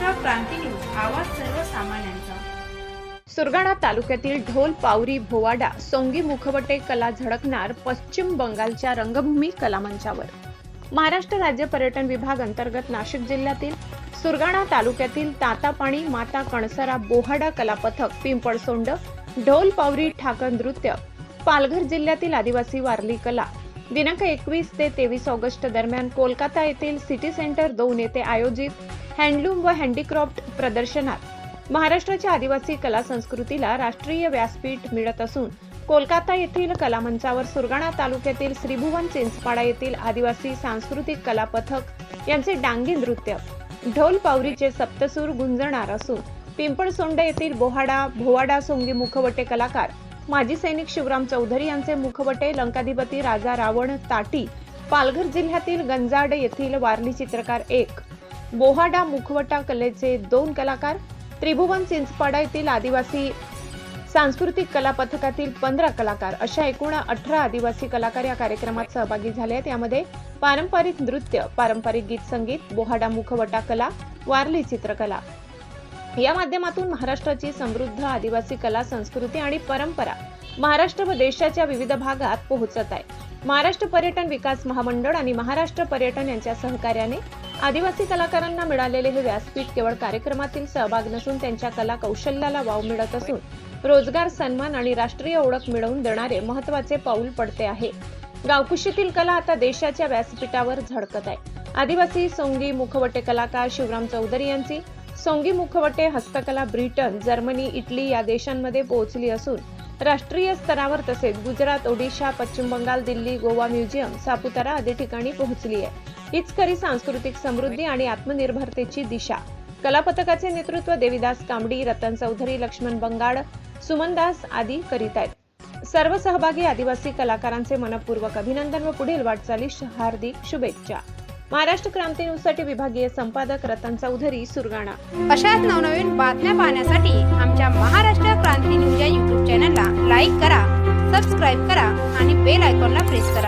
महाराष्ट्र क्रांती news, आवाज सर्वसामान्यांचा। सुरगाणा तालुक्यातील ढोल पावरी भोवाडा सोंगी मुखवटे कला झळकणार पश्चिम बंगालच्या रंगभूमी कलामंचावर। महाराष्ट्र राज्य पर्यटन विभाग अंतर्गत नाशिक जिल्ह्यातील सुरगाणा तालुक्यातील तातापाणी माता कणसरा बोहाडा कला पथक, पिंपळसोंड ढोल पावरी ठाकर नृत्य, पालघर जिल्ह्यातील आदिवासी वारली कला दिनांक 21 ते 23 ऑगस्ट दरम्यान कोलकाता येथील सिटी सेंटर 2 येथे आयोजित हँडलूम व हँडीक्राफ्ट प्रदर्शनात महाराष्ट्राच्या आदिवासी कला संस्कृतीला राष्ट्रीय व्यासपीठ मिळत असून कोलकाता येथील कलामंचावर सुरगाणा तालुक्यातील श्रीभुवन चिंचपाडा येथील आदिवासी सांस्कृतिक कला पथक यांचे डांगी नृत्य, ढोल पावरीचे सप्तसूर गुंजणार असून पिंपळसोंड येथील बोहाडा भोवाडा सोंगी मुखवटे कलाकार माजी सैनिक शिवराम चौधरी यांचे मुखवटे, लंकाधिपती राजा रावण ताटी पालघर जिल्ह्यातील गंजाड येथील वारली चित्रकार 1, बोहाडा मुखवटा कलेचे 2 कलाकार, त्रिभुवन चिंचपाडा येथील आदिवासी सांस्कृतिक कला पथकातील 15 कलाकार अशा एकूण 18 आदिवासी कलाकार या कार्यक्रमात सहभागी झाले आहेत। यामध्ये पारंपरिक नृत्य, पारंपरिक गीत संगीत, बोहाडा मुखवटा कला, वारली चित्रकला या माध्यमातून महाराष्ट्राची समृद्ध आदिवासी कला संस्कृती आणि परंपरा महाराष्ट्र व देशाच्या विविध भागात पोहोचत आहे। महाराष्ट्र पर्यटन विकास महामंडळ आणि महाराष्ट्र पर्यटन यांच्या सहकार्याने आदिवासी कलाकारांना मिळालेले हे व्यासपीठ केवळ कार्यक्रमातील सहभाग नसून त्यांच्या कला कौशल्याला वाव मिळत असून रोजगार, सन्मान आणि राष्ट्रीय ओळख मिळवून देणारे महत्त्वाचे पाऊल पडते आहे। गावकुशीतील कला आता देशाच्या व्यासपीठावर झळकत आहे। आदिवासी सोंगी मुखवटे कलाकार शिवराम चौधरी यांची सोंगी मुखवटे हस्तकला ब्रिटन, जर्मनी, इटली या देशांमध्ये पोहोचली असून राष्ट्रीय स्तरावर तसेच गुजरात, ओडिशा, पश्चिम बंगाल, दिल्ली, गोवा म्युझियम, सापुतारा आदी ठिकाणी पोहोचली आहे। हीच खरी सांस्कृतिक समृद्धी आणि आत्मनिर्भरतेची दिशा। कला पथकाचे नेतृत्व देवीदास कांबडी, रतन चौधरी, लक्ष्मण बंगाड, सुमनदास आदी करीत आहेत। सर्व सहभागी आदिवासी कलाकारांचे मनपूर्वक अभिनंदन व पुढील वाटचालीस हार्दिक शुभेच्छा। महाराष्ट्र क्रांती न्यूज साठी विभागीय संपादक रतन चौधरी, सुरगाणा। अशाच नवनवीन बातम्या पाहण्यासाठी आमच्या महाराष्ट्र क्रांती न्यूज या YouTube चॅनलला लाईक करा, सबस्क्राईब करा आणि बेल आयकॉनला प्रेस करा।